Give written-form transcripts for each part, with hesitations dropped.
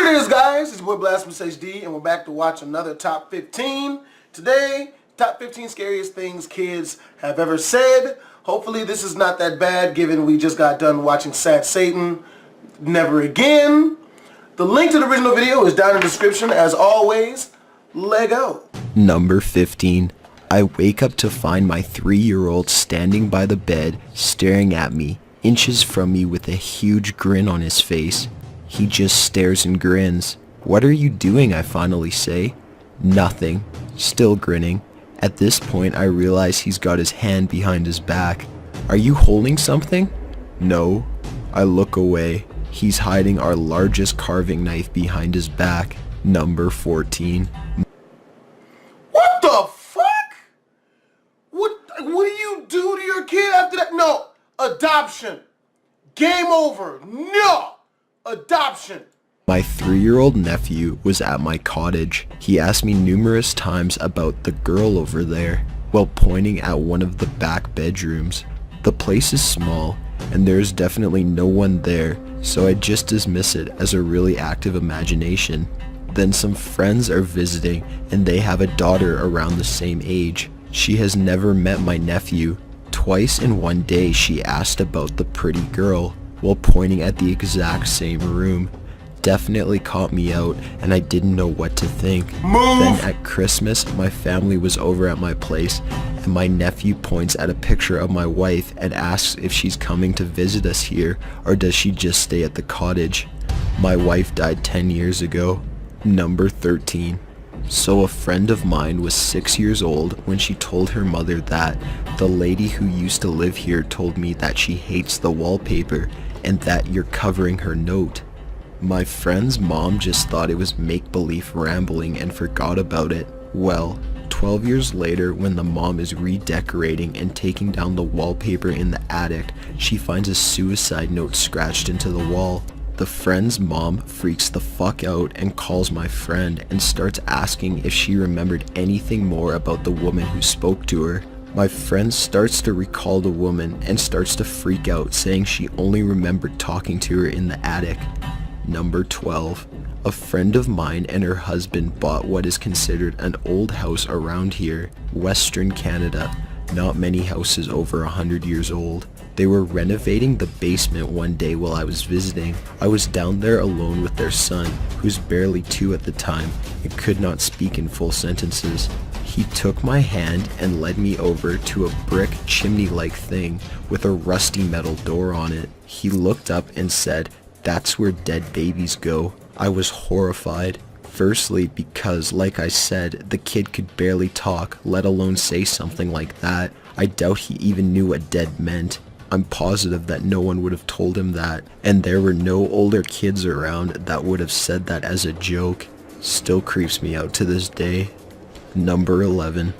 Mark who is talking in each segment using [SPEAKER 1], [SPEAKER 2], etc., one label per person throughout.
[SPEAKER 1] Here it is, guys. It's your boy Blasphemous HD, and we're back to watch another Top 15. Today, Top 15 Scariest Things Kids Have Ever Said. Hopefully this is not that bad, given we just got done watching Sad Satan, Never Again. The link to the original video is down in the description, as always. Lego.
[SPEAKER 2] Number 15. I wake up to find my 3-year-old standing by the bed, staring at me, inches from me with a huge grin on his face. He just stares and grins. "What are you doing?" I finally say. "Nothing." Still grinning. At this point I realize he's got his hand behind his back. "Are you holding something?" "No." I look away. He's hiding our largest carving knife behind his back. Number 14.
[SPEAKER 1] What the fuck? What do you do to your kid after that? No. Adoption. Game over. No. Adoption.
[SPEAKER 2] My 3-year-old nephew was at my cottage. He asked me numerous times about the girl over there, while pointing at one of the back bedrooms. The place is small, and there is definitely no one there, so I just dismiss it as a really active imagination. Then some friends are visiting, and they have a daughter around the same age. She has never met my nephew. Twice in one day she asked about the pretty girl, while pointing at the exact same room. Definitely caught me out, and I didn't know what to think.
[SPEAKER 1] Move.
[SPEAKER 2] Then at Christmas, my family was over at my place, and my nephew points at a picture of my wife and asks if she's coming to visit us here, or does she just stay at the cottage. My wife died 10 years ago. Number 13. So a friend of mine was 6 years old when she told her mother that the lady who used to live here told me that she hates the wallpaper and that you're covering her note. My friend's mom just thought it was make-believe rambling and forgot about it. Well, 12 years later, when the mom is redecorating and taking down the wallpaper in the attic, she finds a suicide note scratched into the wall. The friend's mom freaks the fuck out and calls my friend and starts asking if she remembered anything more about the woman who spoke to her. My friend starts to recall the woman and starts to freak out, saying she only remembered talking to her in the attic. Number 12. A friend of mine and her husband bought what is considered an old house around here, Western Canada. Not many houses over 100 years old. They were renovating the basement one day while I was visiting. I was down there alone with their son, who's barely 2 at the time and could not speak in full sentences. He took my hand and led me over to a brick chimney-like thing with a rusty metal door on it. He looked up and said, "That's where dead babies go." I was horrified. Firstly, because, like I said, the kid could barely talk, let alone say something like that. I doubt he even knew what dead meant. I'm positive that no one would have told him that, and there were no older kids around that would have said that as a joke. Still creeps me out to this day. Number 11.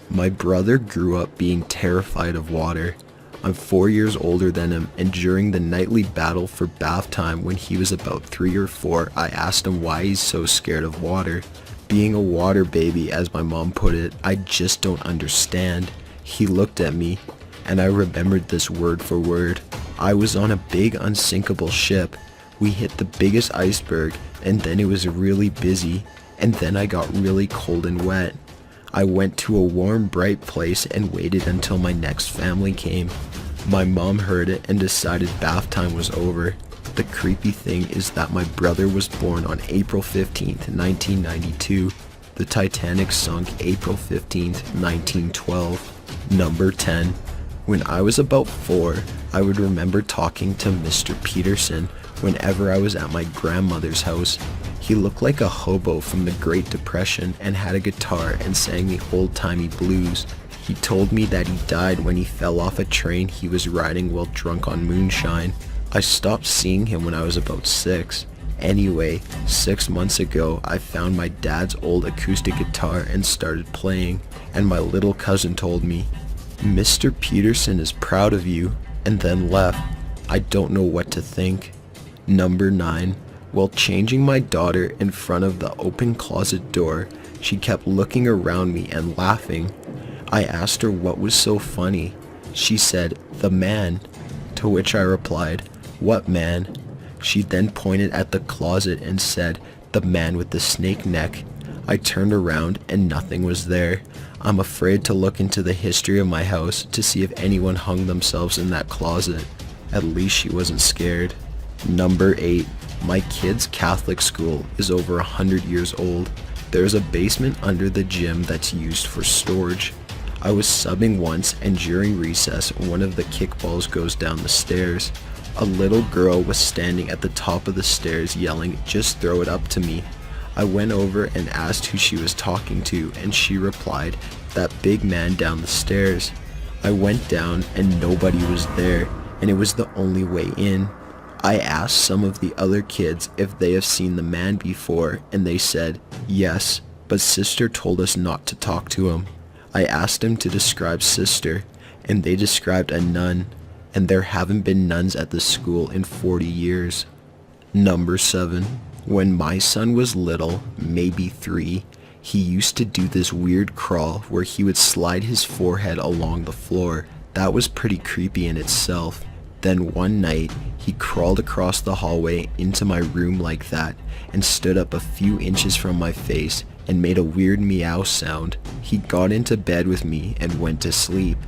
[SPEAKER 2] My brother grew up being terrified of water. I'm 4 years older than him, and during the nightly battle for bath time when he was about 3 or 4, I asked him why he's so scared of water. Being a water baby, as my mom put it, I just don't understand. He looked at me, and I remembered this word for word. I was on a big unsinkable ship. We hit the biggest iceberg, and then it was really busy, and then I got really cold and wet. I went to a warm, bright place and waited until my next family came. My mom heard it and decided bath time was over. The creepy thing is that my brother was born on April 15th, 1992. The Titanic sunk April 15th, 1912. Number 10. When I was about 4, I would remember talking to Mr. Peterson whenever I was at my grandmother's house. He looked like a hobo from the Great Depression and had a guitar and sang the old-timey blues. He told me that he died when he fell off a train he was riding while drunk on moonshine. I stopped seeing him when I was about 6. Anyway, 6 months ago, I found my dad's old acoustic guitar and started playing, and my little cousin told me, "Mr. Peterson is proud of you," and then left. I don't know what to think. Number 9. While changing my daughter in front of the open closet door, she kept looking around me and laughing. I asked her what was so funny. She said, "The man," to which I replied, "What man?" She then pointed at the closet and said, "The man with the snake neck." I turned around and nothing was there. I'm afraid to look into the history of my house to see if anyone hung themselves in that closet. At least she wasn't scared. Number 8. My kid's Catholic school is over 100 years old. There's a basement under the gym that's used for storage. I was subbing once, and during recess, one of the kickballs goes down the stairs. A little girl was standing at the top of the stairs yelling, "Just throw it up to me." I went over and asked who she was talking to, and she replied, "That big man down the stairs." I went down and nobody was there, and it was the only way in. I asked some of the other kids if they have seen the man before, and they said, "Yes, but sister told us not to talk to him." I asked them to describe sister, and they described a nun, and there haven't been nuns at the school in 40 years. Number 7. When my son was little, maybe 3, he used to do this weird crawl where he would slide his forehead along the floor. That was pretty creepy in itself. Then one night, he crawled across the hallway into my room like that and stood up a few inches from my face and made a weird meow sound. He got into bed with me and went to sleep.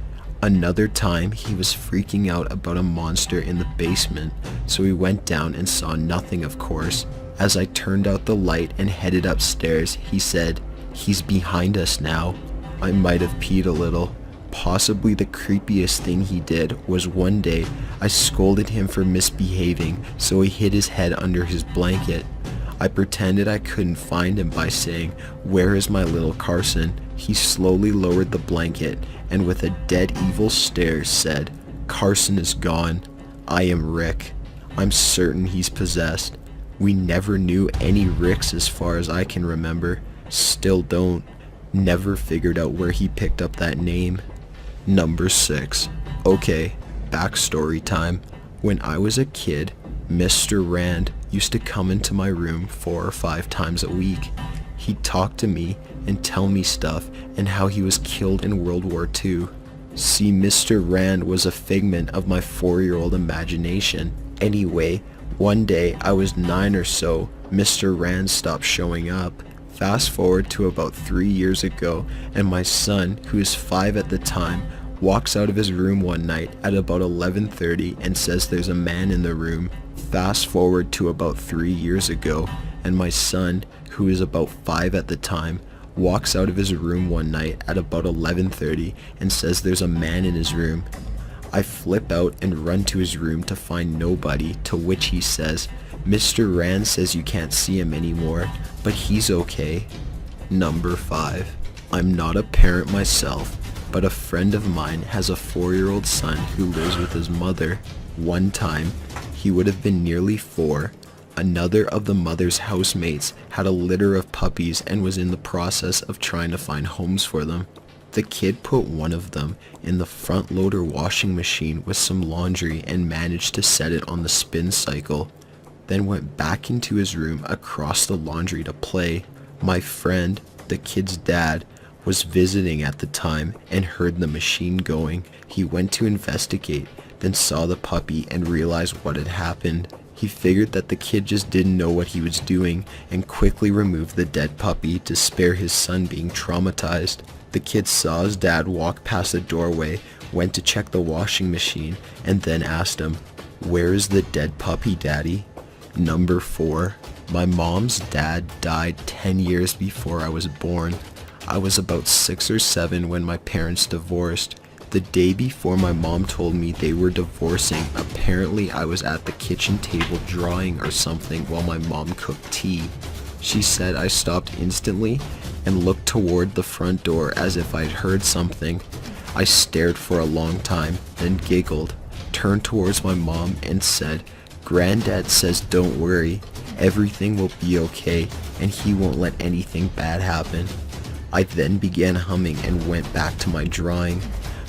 [SPEAKER 2] Another time, he was freaking out about a monster in the basement, so we went down and saw nothing, of course. As I turned out the light and headed upstairs, he said, "He's behind us now." I might have peed a little. Possibly the creepiest thing he did was one day I scolded him for misbehaving, so he hid his head under his blanket. I pretended I couldn't find him by saying, "Where is my little Carson?" He slowly lowered the blanket and with a dead evil stare said, "Carson is gone. I am Rick. I'm certain he's possessed." We never knew any Ricks as far as I can remember. Still don't. Never figured out where he picked up that name. Number 6. Okay, backstory time. When I was a kid, Mr. Rand used to come into my room 4 or 5 times a week. He'd talk to me and tell me stuff and how he was killed in World War II. See, Mr. Rand was a figment of my 4-year-old imagination. Anyway, one day I was 9 or so, Mr. Rand stopped showing up. Fast forward to about 3 years ago, and my son, who is 5 at the time, walks out of his room one night at about 11:30 and says there's a man in the room. Fast forward to about 3 years ago, and my son, who is about 5 at the time, walks out of his room one night at about 11:30 and says there's a man in his room. I flip out and run to his room to find nobody, to which he says, "Mr. Rand says you can't see him anymore, but he's okay." Number 5. I'm not a parent myself, but a friend of mine has a 4-year-old son who lives with his mother. One time, he would have been nearly 4. Another of the mother's housemates had a litter of puppies and was in the process of trying to find homes for them. The kid put one of them in the front loader washing machine with some laundry and managed to set it on the spin cycle, then went back into his room across the laundry to play. My friend, the kid's dad, was visiting at the time and heard the machine going. He went to investigate, then saw the puppy and realized what had happened. He figured that the kid just didn't know what he was doing and quickly removed the dead puppy to spare his son being traumatized. The kid saw his dad walk past the doorway, went to check the washing machine, and then asked him, "Where is the dead puppy, Daddy?" Number 4. My mom's dad died 10 years before I was born. I was about 6 or 7 when my parents divorced. The day before my mom told me they were divorcing, apparently I was at the kitchen table drawing or something while my mom cooked tea. She said I stopped instantly and looked toward the front door as if I'd heard something. I stared for a long time, then giggled, turned towards my mom and said, "Granddad says don't worry, everything will be okay and he won't let anything bad happen." I then began humming and went back to my drawing.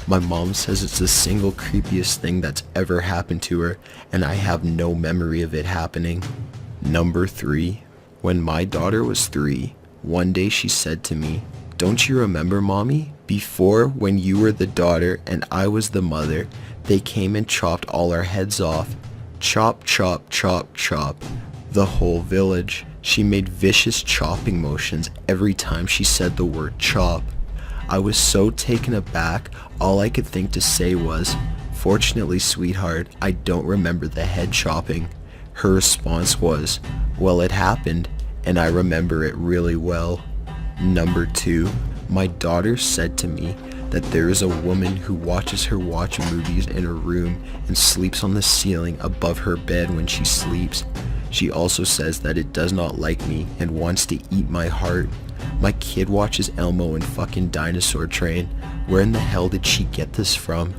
[SPEAKER 2] My mom says it's the single creepiest thing that's ever happened to her, and I have no memory of it happening. Number 3. When my daughter was 3, one day she said to me, "Don't you remember, Mommy? Before, when you were the daughter and I was the mother, they came and chopped all our heads off. Chop, chop, chop, chop. The whole village. She made vicious chopping motions every time she said the word chop. I was so taken aback, all I could think to say was, "Fortunately, sweetheart, I don't remember the head chopping." Her response was, "Well, it happened, and I remember it really well." Number 2, my daughter said to me that there is a woman who watches her watch movies in her room and sleeps on the ceiling above her bed when she sleeps. She also says that it does not like me and wants to eat my heart. My kid watches Elmo and fucking Dinosaur Train. Where in the hell did she get this from?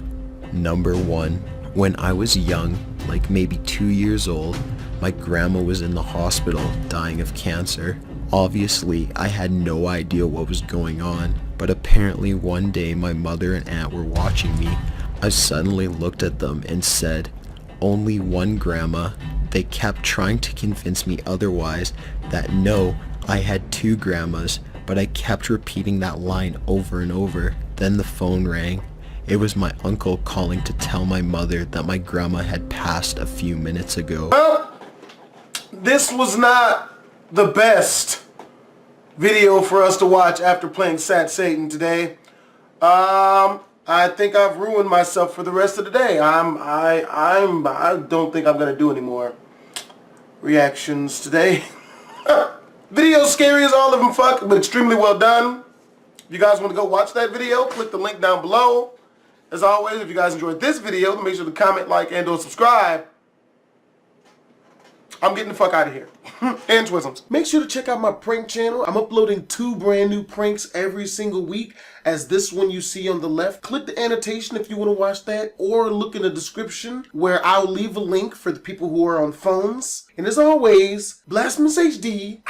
[SPEAKER 2] Number 1, when I was young, like maybe 2 years old, my grandma was in the hospital dying of cancer. Obviously, I had no idea what was going on, but apparently one day my mother and aunt were watching me. I suddenly looked at them and said, "Only one grandma." They kept trying to convince me otherwise, that no, I had 2 grandmas, but I kept repeating that line over and over. Then the phone rang. It was my uncle calling to tell my mother that my grandma had passed a few minutes ago.
[SPEAKER 1] Well, this was not the best video for us to watch after playing Sat Satan today. I think I've ruined myself for the rest of the day. I don't think I'm gonna do any more reactions today. Video's scary as all of them fuck, but extremely well done. If you guys want to go watch that video, click the link down below. As always, if you guys enjoyed this video, make sure to comment, like, and or subscribe. I'm getting the fuck out of here. And Twisms. Make sure to check out my prank channel. I'm uploading 2 brand new pranks every single week, as this one you see on the left. Click the annotation if you want to watch that, or look in the description where I'll leave a link for the people who are on phones. And as always, Blasphemous HD.